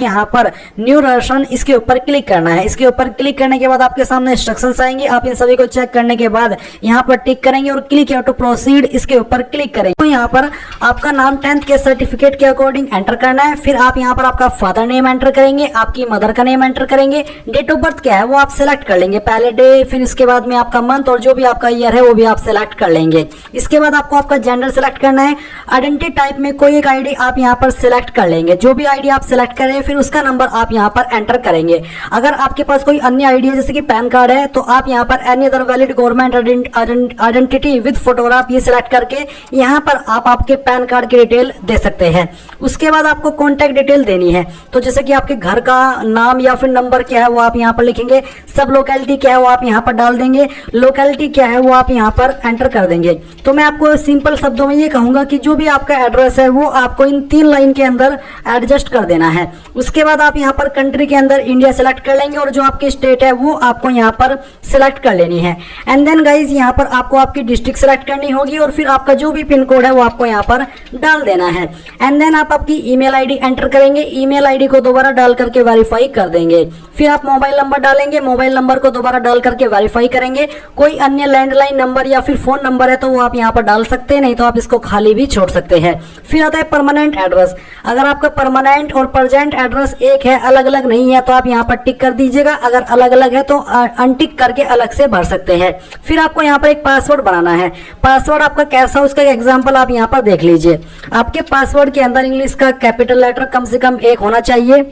यहाँ पर न्यू रसन इसके ऊपर क्लिक करना है। इसके ऊपर क्लिक करने के बाद आपके सामने इंस्ट्रक्शंस आएंगे। आप इन सभी को चेक करने के बाद यहाँ पर टिक करेंगे और क्लिक टू प्रोसीड इसके ऊपर क्लिक करेंगे। तो यहाँ पर आपका नाम 10th के सर्टिफिकेट के अकॉर्डिंग एंटर करना है। फिर आप यहाँ पर आपका फादर नेम एंटर करेंगे, आपकी मदर का नेम एंटर करेंगे, डेट ऑफ बर्थ क्या है वो आप सिलेक्ट कर लेंगे, पहले डे, फिर इसके बाद में आपका मंथ और जो भी आपका ईयर है वो भी आप सिलेक्ट कर लेंगे। इसके बाद आपको आपका जेंडर सिलेक्ट करना है। आइडेंटिटी टाइप में कोई एक आईडी आप यहाँ पर सिलेक्ट कर लेंगे। जो भी आईडी आप सिलेक्ट करें फिर उसका नंबर आप यहाँ पर एंटर करेंगे। अगर आपके पास कोई अन्य आईडी है जैसे कि पैन कार्ड है तो आप यहाँ पर any other valid government identity with photograph ये सिलेक्ट करके यहाँ पर आप आपके पैन कार्ड की डिटेल दे सकते हैं। उसके बाद आपको कॉन्टैक्ट डिटेल देनी है। तो जैसे कि आपके घर का नाम या फिर नंबर क्या है वो आप यहाँ पर लिखेंगे, सब लोकेलिटी क्या है वो आप यहाँ पर डाल देंगे, लोकेलिटी क्या है वो आप यहाँ पर एंटर कर देंगे। तो मैं आपको सिंपल शब्दों में ये कहूंगा कि जो भी आपका एड्रेस है वो आपको इन 3 लाइन के अंदर एडजस्ट कर देना है। उसके बाद आप यहाँ पर कंट्री के अंदर इंडिया सेलेक्ट कर लेंगे और जो आपकी स्टेट है वो आपको यहाँ पर सिलेक्ट कर लेनी है। एंड देन गाइज यहाँ पर आपको आपकी डिस्ट्रिक्ट सेलेक्ट करनी होगी और फिर आपका जो भी पिन कोड है वो आपको यहाँ पर डाल देना है। एंड देन आप आपकी ईमेल आईडी एंटर करेंगे, ईमेल आईडी को दोबारा डाल करके वेरीफाई कर देंगे। फिर आप मोबाइल नंबर डालेंगे, मोबाइल नंबर को दोबारा डाल करके वेरीफाई करेंगे। कोई अन्य लैंडलाइन नंबर या फिर फोन नंबर है तो वो आप यहाँ पर डाल सकते हैं, नहीं तो आप इसको खाली भी छोड़ सकते हैं। फिर आता है परमानेंट एड्रेस। अगर आपका परमानेंट और प्रेजेंट एड्रेस एक है, अलग अलग नहीं है, तो आप यहाँ पर टिक कर दीजिएगा। अगर अलग अलग है तो अनटिक करके अलग से भर सकते हैं। फिर आपको यहाँ पर एक पासवर्ड बनाना है। पासवर्ड आपका कैसा, उसका एग्जाम्पल आप यहाँ पर देख लीजिए। आपके पासवर्ड के अंदर इंग्लिश का कैपिटल लेटर कम से कम 1 होना चाहिए,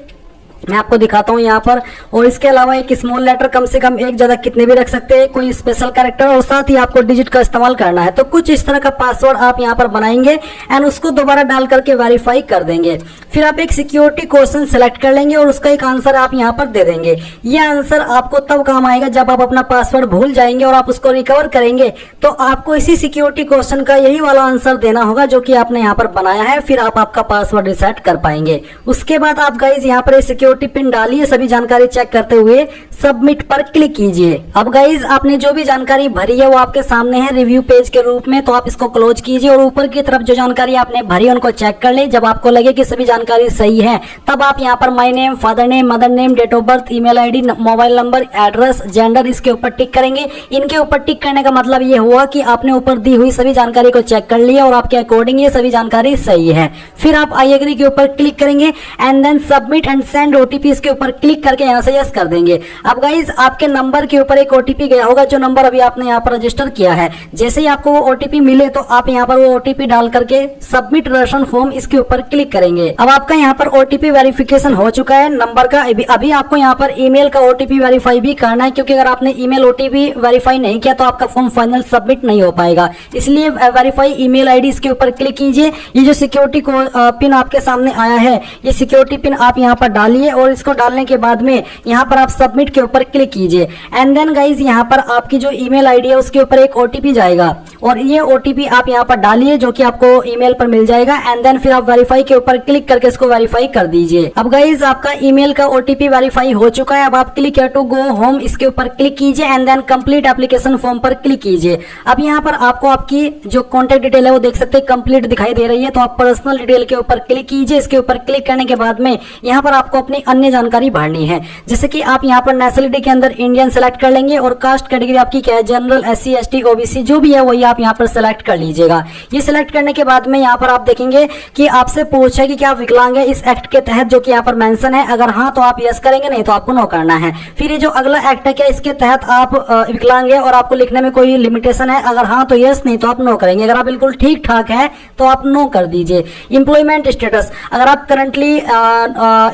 मैं आपको दिखाता हूँ यहाँ पर। और इसके अलावा एक स्मॉल लेटर कम से कम 1, ज्यादा कितने भी रख सकते हैं, कोई स्पेशल कैरेक्टर, और साथ ही आपको डिजिट का इस्तेमाल करना है। तो कुछ इस तरह का पासवर्ड आप यहाँ पर बनाएंगे एंड उसको दोबारा डाल करके वेरीफाई कर देंगे। फिर आप एक सिक्योरिटी क्वेश्चन सेलेक्ट कर लेंगे और उसका एक आंसर आप यहाँ पर दे देंगे। ये आंसर आपको तब काम आएगा जब आप अपना पासवर्ड भूल जाएंगे और आप उसको रिकवर करेंगे तो आपको इसी सिक्योरिटी क्वेश्चन का यही वाला आंसर देना होगा जो कि आपने यहाँ पर बनाया है। फिर आप आपका पासवर्ड रिसेट कर पाएंगे। उसके बाद आप गाइज यहाँ पर सिक्योरिटी पिन डालिए, सभी जानकारी चेक करते हुए सबमिट पर क्लिक कीजिए। अब गाइज आपने जो भी जानकारी भरी है वो आपके सामने है रिव्यू पेज के रूप में, तो आप इसको क्लोज कीजिए और ऊपर की तरफ जो जानकारी आपने भरी है उनको चेक कर ले। जब आपको लगे कि सभी जानकारी सही है तब आप यहाँ पर my name, father name, mother name, date of birth, email ID, mobile number, address, gender इसके ऊपर टिक करेंगे। इनके ऊपर टिक करने का मतलब ये हुआ कि आपने ऊपर दी हुई सभी जानकारी को चेक कर लिया और आपके अकॉर्डिंग ये सभी जानकारी सही है। फिर आप आई एग्री के ऊपर क्लिक करेंगे and then submit and send OTP इसके ऊपर क्लिक करके यहाँ से यस कर देंगे। अब गाइज आपके नंबर के ऊपर एक ओटीपी गया होगा, जो नंबर अभी आपने यहाँ पर रजिस्टर किया है। जैसे ही आपको वो ओटीपी मिले तो आप यहाँ पर वो ओटीपी डाल करके सबमिट रेशन फॉर्म इसके ऊपर क्लिक करेंगे। अब आपका यहाँ पर ओटीपी वेरिफिकेशन हो चुका है नंबर का। अभी आपको यहाँ पर ईमेल का ओटीपी वेरीफाई भी करना है, क्योंकि अगर आपने ईमेल ओटीपी वेरीफाई नहीं किया तो आपका फॉर्म फाइनल सबमिट नहीं हो पाएगा। इसलिए वेरीफाई ईमेल आईडी इसके ऊपर क्लिक कीजिए। ये जो सिक्योरिटी पिन आपके सामने आया है ये सिक्योरिटी पिन आप यहाँ पर डालिए और इसको डालने के बाद में यहाँ पर आप सबमिट के ऊपर क्लिक कीजिए। एंड देन गाइज यहाँ पर आपकी जो ईमेल आईडी है उसके ऊपर एक ओटीपी जाएगा और ये ओटीपी आप यहाँ पर डालिए जो कि आपको ईमेल पर मिल जाएगा। एंड देन फिर आप वेरीफाई के ऊपर क्लिक करके इसको वेरीफाई कर दीजिए। अब गाइज आपका ईमेल का ओटीपी वेरीफाई हो चुका है। अब आप क्लिक टू गो होम इसके ऊपर क्लिक कीजिए and then complete application form पर क्लिक कीजिए। अब यहाँ पर आपको आपकी जो कॉन्टेक्ट डिटेल है वो देख सकते हैं कंप्लीट दिखाई दे रही है, तो आप पर्सनल डिटेल के ऊपर क्लिक कीजिए। इसके ऊपर क्लिक करने के बाद में यहाँ पर आपको अपनी अन्य जानकारी भरनी है, जैसे कि आप यहाँ पर नेशनलिटी के अंदर इंडियन सेलेक्ट कर लेंगे और कास्ट कैटेगरी आपकी क्या है, जनरल, SC ST OBC जो भी है वही आप यहाँ पर सेलेक्ट कर लीजिएगा। ये सेलेक्ट करने के बाद में यहाँ पर आप देखेंगे कि आपसे पूछे कि क्या आप विकलांग है इस एक्ट के तहत, जो कि यहाँ पर मेंशन है। अगर हाँ तो आप यस करेंगे, नहीं तो आपको नो करना है। फिर ये जो अगला एक्ट है क्या इसके तहत आप विकलांग है और आपको लिखने में कोई लिमिटेशन है, अगर हाँ तो यस, नहीं तो आप नो करेंगे। अगर आप बिल्कुल ठीक ठाक है तो आप नो कर दीजिए। एम्प्लॉयमेंट स्टेटस, अगर आप करंटली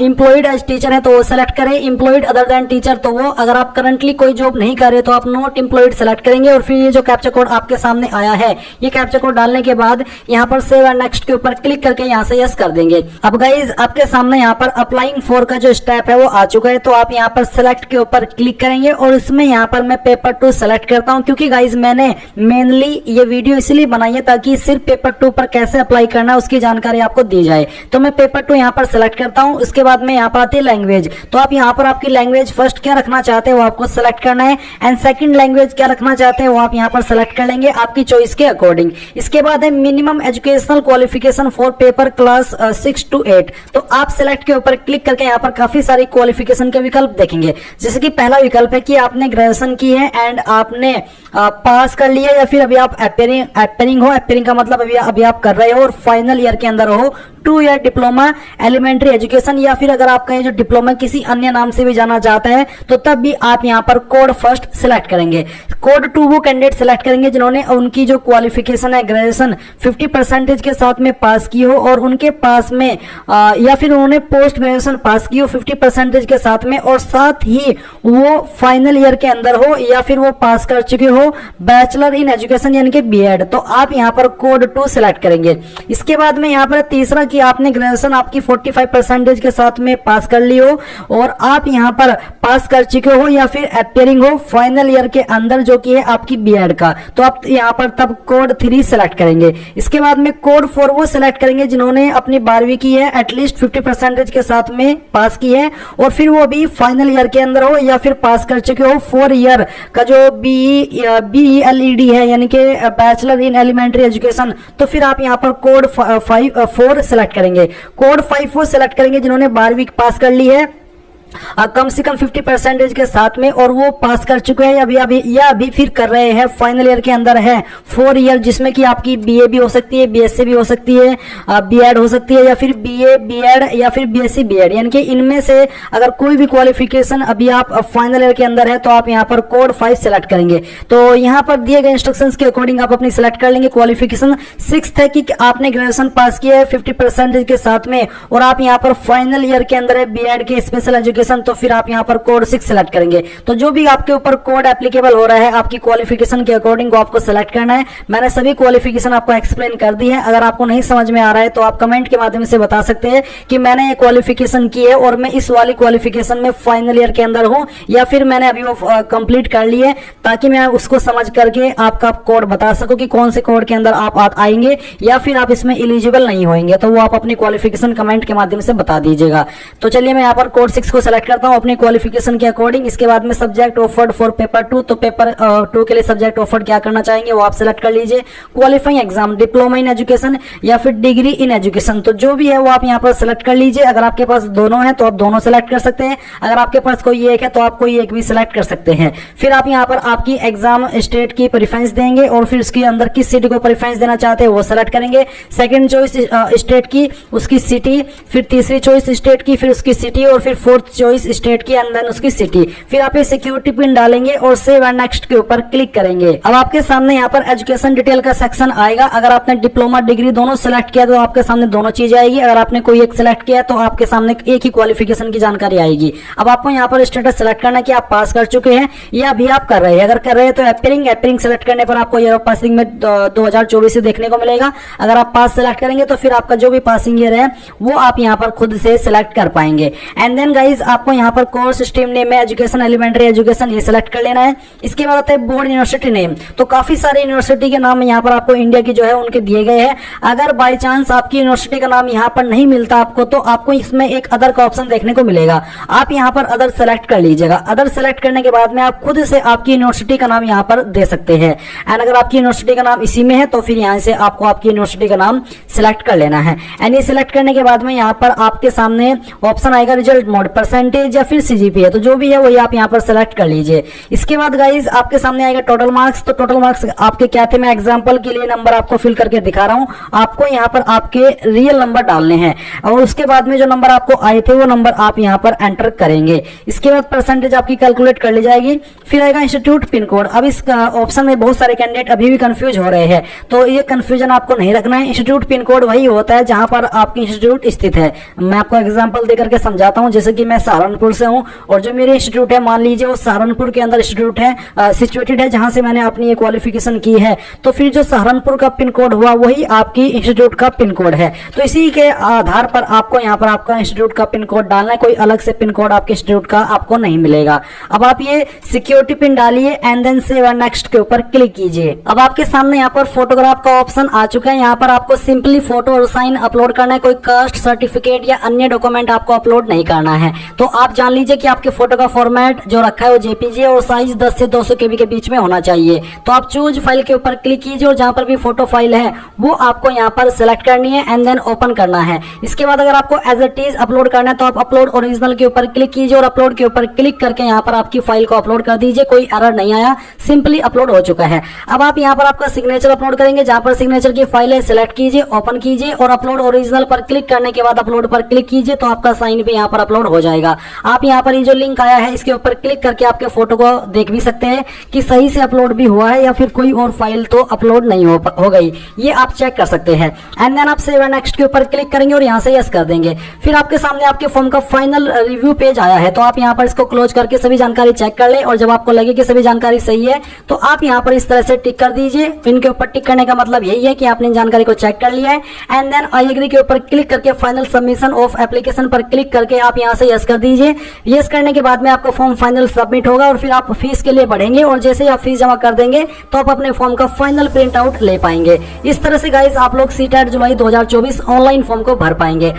एम्प्लॉयड एज टीचर है तो वो सेलेक्ट करें, एम्प्लॉयड अदर देन टीचर तो वो, अगर आप करंटली कोई जॉब नहीं कर रहे तो आप नॉट एम्प्लॉयड सेलेक्ट करेंगे। और फिर ये जो कैप्चा कोड आपके सामने आया है ये कैप्चा कोड डालने के बाद यहाँ पर सेव एंड नेक्स्ट के ऊपर क्लिक करके यहाँ से यस कर देंगे। अब गाइज आपके सामने यहाँ पर अप्लाइंग फॉर का जो स्टेप है वो आ चुका है, तो आप यहाँ पर सेलेक्ट के ऊपर क्लिक करेंगे और इसमें यहाँ पर मैं पेपर 2 सेलेक्ट करता हूँ, क्योंकि गाइज मैंने मेनली ये वीडियो इसलिए बनाई है ताकि सिर्फ पेपर 2 पर कैसे अप्लाई करना है उसकी जानकारी आपको दी जाए। तो मैं पेपर 2 यहाँ पर सेलेक्ट करता हूँ। उसके बाद में यहाँ पर पाती है लैंग्वेज, तो आप यहाँ पर आपकी लैंग्वेज फर्स्ट क्या रखना चाहते हैं वो आपको सेलेक्ट करना है, एंड सेकंड लैंग्वेज क्या रखना चाहते हैं वो आप यहाँ पर सेलेक्ट कर लेंगे आपकी चॉइस के अकॉर्डिंग। इसके बाद है minimum educational qualification for paper class 6 to 8, तो आप सेलेक्ट के ऊपर क्लिक करके यहाँ पर काफी सारी क्वालिफिकेशन के विकल्प देखेंगे। जैसे कि पहला विकल्प है कि आपने ग्रेजुएशन की है एंड आपने पास कर लिया, या फिर अभी आप एपियरिंग हो, एपियरिंग का मतलब अभी आप कर रहे हो और फाइनल ईयर के अंदर हो, 2 ईयर डिप्लोमा एलिमेंट्री एजुकेशन, या फिर अगर आपका ये जो डिप्लोमा किसी अन्य नाम से भी जाना चाहता है तो तब भी आप यहाँ पर कोड फर्स्ट सिलेक्ट करेंगे। कोड 2 वो कैंडिडेट सिलेक्ट करेंगे जिन्होंने उनकी जो क्वालिफिकेशन है ग्रेजुएशन 50% के साथ में पास की हो, और उनके पास में या फिर उन्होंने पोस्ट ग्रेजुएशन पास की हो 50% के साथ में, और साथ ही वो फाइनल ईयर के अंदर हो, या फिर वो पास कर चुके हो बैचलर इन एजुकेशन यानी कि बीएड, तो आप यहाँ पर कोड 2 सिलेक्ट करेंगे। इसके बाद में यहाँ पर तीसरा कि आपने ग्रेजुएशन आपकी 45% के साथ में पास कर ली हो, और आप यहाँ पर पास कर चुके हो या फिर अपियरिंग हो फाइनल ईयर के अंदर जो कि है आपकी बीएड का, तो आप यहाँ पर तब कोड 3 सिलेक्ट करेंगे। इसके बाद में कोड 4 वो सिलेक्ट करेंगे जिन्होंने अपनी 12वीं की है एटलीस्ट 50% के साथ में पास की है, और फिर वो भी फाइनल ईयर के अंदर हो या फिर पास कर चुके हो 4 ईयर का जो BELED है यानी कि बैचलर इन एलिमेंट्री एजुकेशन, तो फिर आप यहाँ पर कोड 4 सिलेक्ट करेंगे। कोड 5 वो सिलेक्ट करेंगे जिन्होंने 12वीं पास कर ली है कम से कम 50% के साथ में, और वो पास कर चुके हैं अभी फिर कर रहे हैं फाइनल ईयर के अंदर है 4 ईयर, जिसमें कि आपकी BA भी हो सकती है, BSc भी हो सकती है, BEd हो सकती है, या फिर BA BEd या फिर BSc BEd, यानी कि इनमें से अगर कोई भी क्वालिफिकेशन अभी आप फाइनल ईयर के अंदर है तो आप यहाँ पर कोड 5 सेलेक्ट करेंगे। तो यहाँ पर दिए गए इंस्ट्रक्शंस के अकॉर्डिंग आप अपनी सेलेक्ट कर लेंगे। क्वालिफिकेशन 6th है कि आपने ग्रेजुएशन पास किया है 50% के साथ में, और आप यहाँ पर फाइनल ईयर के अंदर है BEd के स्पेशल एजुकेशन, तो फिर आप यहाँ पर कोड 6 सेलेक्ट करेंगे। तो जो भी आपके ऊपर कोड एप्लीकेबल हो रहा है आपकी क्वालिफिकेशन के अकॉर्डिंग वो आपको सेलेक्ट करना है। मैंने सभी क्वालिफिकेशन आपको एक्सप्लेन कर दी है। अगर आपको नहीं समझ में आ रहा है तो आप कमेंट के माध्यम से बता सकते हैं कि मैंने ये क्वालिफिकेशन की है और मैं इस वाली क्वालिफिकेशन में फाइनल ईयर के अंदर हूँ, या फिर मैंने अभी वो कंप्लीट कर ली है, ताकि मैं उसको समझ करके आपका कोड बता सकूं कि कौन से कोड के अंदर आप आएंगे या फिर आप इसमें एलिजिबल नहीं होंगे। तो वो आप अपनी क्वालिफिकेशन कमेंट के माध्यम से बता दीजिएगा। तो चलिए मैं यहाँ पर कोड 6 को सेलेक्ट करता हूँ अपनी क्वालिफिकेशन के अकॉर्डिंग। इसके बाद में सब्जेक्ट ऑफर्ड फॉर पेपर 2, तो पेपर 2 के लिए सब्जेक्ट ऑफर्ड क्या करना चाहेंगे वो आप सिलेक्ट कर लीजिए। Qualifying exam diploma in education या फिर डिग्री इन एजुकेशन, तो जो भी है वो आप यहाँ पर सिलेक्ट कर लीजिए। अगर आपके पास दोनों है तो आप दोनों सिलेक्ट कर सकते हैं, अगर आपके पास कोई एक है तो आप कोई एक भी सिलेक्ट कर सकते हैं। फिर आप यहाँ पर आपकी एग्जाम स्टेट की प्रेफरेंस देंगे और फिर उसके अंदर किस सिटी को प्रेफरेंस देना चाहते हैं वो सिलेक्ट करेंगे। सेकंड चॉइस स्टेट की, उसकी सिटी, फिर तीसरी चॉइस स्टेट की, फिर उसकी सिटी, और फिर फोर्थ चॉइस स्टेट की अंदर उसकी सिटी। फिर आप ये सिक्योरिटी पिन डालेंगे और सेव एंड नेक्स्ट के ऊपर क्लिक करेंगे। अब आपके सामने यहाँ पर एजुकेशन डिटेल का सेक्शन आएगा। अगर आपने डिप्लोमा डिग्री दोनों सिलेक्ट किया तो आपके सामने दोनों चीजें आएगी, अगर आपने कोई एक सिलेक्ट किया तो आपके सामने एक ही क्वालिफिकेशन की जानकारी आएगी। अब आपको यहाँ पर स्टेटस सिलेक्ट करना है कि आप पास कर चुके हैं या अभी आप कर रहे हैं। अगर कर रहे हैं तो एपियरिंग सिलेक्ट करने पर आपको ईयर ऑफ पासिंग में 2024 से देखने को मिलेगा। अगर आप पास सिलेक्ट करेंगे तो फिर आपका जो भी पासिंग ईयर है वो आप यहाँ पर खुद से सिलेक्ट कर पाएंगे। एंड देन गाइज आपको यहाँ पर कोर्स स्ट्रीम नेम में एजुकेशन एलिमेंट्री एजुकेशन ये सिलेक्ट कर लेना है। इसके बाद आता है बोर्ड यूनिवर्सिटी नेम, तो काफी सारे यूनिवर्सिटी के नाम यहाँ पर आपको इंडिया की जो है उनके दिए गए हैं। अगर बाय चांस आपकी यूनिवर्सिटी का नाम यहाँ पर नहीं मिलता आपको, तो आपको इसमें एक अदर का ऑप्शन देखने को मिलेगा। आप यहाँ पर अदर सेलेक्ट कर लीजिएगा। अदर सेलेक्ट करने के बाद में आप खुद से आपकी यूनिवर्सिटी का नाम यहाँ पर दे सकते हैं। एंड अगर आपकी यूनिवर्सिटी का नाम इसी में है तो फिर यहाँ से आपको आपकी यूनिवर्सिटी का नाम सिलेक्ट कर लेना है। एंड ये सिलेक्ट करने के बाद में यहाँ पर आपके सामने ऑप्शन आएगा रिजल्ट मोड, परसेंटेज या फिर CGPA, तो जो भी है वही आप यहाँ पर सेलेक्ट कर लीजिए। इसके बाद गाइज आपके सामने आएगा टोटल मार्क्स, तो टोटल मार्क्स आपके क्या थे मैं एग्जांपल के लिए नंबर आपको फिल करके दिखा रहा हूँ। आपको यहाँ पर आपके रियल नंबर डालने हैं और उसके बाद में जो नंबर आपको आए थे वो नंबर आप यहाँ पर एंटर करेंगे। इसके बाद परसेंटेज आपकी कैलकुलेट कर ली जाएगी। फिर आएगा इंस्टीट्यूट पिन कोड। अब इस ऑप्शन में बहुत सारे कैंडिडेट अभी भी कंफ्यूज हो रहे हैं, तो ये कंफ्यूजन आपको नहीं रखना है। इंस्टीट्यूट पिन कोड वही होता है जहां पर आपकी इंस्टीट्यूट स्थित है। मैं आपको एग्जांपल देकर के समझाता हूं, जैसे कि मैं सहारनपुर से हूँ और जो मेरी इंस्टीट्यूट है मान लीजिए वो सहारनपुर के अंदर इंस्टीट्यूट है, सिचुएटेड है, जहाँ से मैंने अपनी ये क्वालिफिकेशन की है, तो फिर जो सहारनपुर का पिन कोड हुआ वही आपकी इंस्टीट्यूट का पिन कोड है। तो इसी के आधार पर आपको यहाँ पर आपका इंस्टीट्यूट का पिन कोड डालना है, कोई अलग से पिन कोड आपके इंस्टीट्यूट का आपको नहीं मिलेगा। अब आप ये सिक्योरिटी पिन डालिए and then save and next के ऊपर क्लिक कीजिए। अब आपके सामने यहाँ पर फोटोग्राफ का ऑप्शन आ चुका है। यहाँ पर आपको सिंपली फोटो और साइन अपलोड करना है, कोई कास्ट सर्टिफिकेट या अन्य डॉक्यूमेंट आपको अपलोड नहीं करना है। तो आप जान लीजिए कि आपके फोटो का फॉर्मेट जो रखा है वो जेपीजी और साइज 10 से 200 केबी के बीच में होना चाहिए। तो आप चूज फाइल के ऊपर क्लिक कीजिए और जहां पर भी फोटो फाइल है वो आपको यहाँ पर सिलेक्ट करनी है एंड देन ओपन करना है। इसके बाद अगर आपको एज इट इज अपलोड करना है तो आप अपलोड ओरिजिनल के ऊपर क्लिक कीजिए और अपलोड के ऊपर क्लिक करके यहाँ पर आपकी फाइल को अपलोड कर दीजिए। कोई एरर नहीं आया, सिंपली अपलोड हो चुका है। अब आप यहाँ पर आपका सिग्नेचर अपलोड करेंगे, जहां पर सिग्नेचर की फाइल है सिलेक्ट कीजिए, ओपन कीजिए और अपलोड ओरिजिनल पर क्लिक करने के बाद अपलोड पर क्लिक कीजिए तो आपका साइन भी यहाँ पर अपलोड हो जाएगा। आप यहाँ पर ये जो लिंक आया है इसके ऊपर क्लिक करके आपके फोटो को देख भी सकते हैं कि सही से अपलोड भी हुआ है या फिर कोई और फाइल तो अपलोड नहीं हो गई, ये आप चेक कर सकते हैं। एंड देन आप सेव एंड नेक्स्ट के ऊपर क्लिक करेंगे और यहाँ से यस कर देंगे। फिर आपके सामने आपके फॉर्म का फाइनल रिव्यू पेज आया है, तो आप यहाँ पर इसको क्लोज करके सभी जानकारी चेक कर ले और जब आपको लगे कि सभी जानकारी सही है तो आप यहाँ पर इस तरह से टिक कर दीजिए। इनके ऊपर टिक करने का मतलब यही है कि आपने जानकारी को चेक कर लिया है। एंड देन आई एग्री के ऊपर क्लिक करके फाइनल सबमिशन ऑफ एप्लीकेशन पर क्लिक करके आप यहाँ से यस कर दीजिए। यस करने के बाद में आपका फॉर्म फाइनल सबमिट होगा और फिर आप फीस के लिए बढ़ेंगे और जैसे ही आप फीस जमा कर देंगे तो आप अपने फॉर्म का फाइनल प्रिंट आउट ले पाएंगे। इस तरह से गाइस आप लोग सीटेट जुलाई 2024 ऑनलाइन फॉर्म को भर पाएंगे।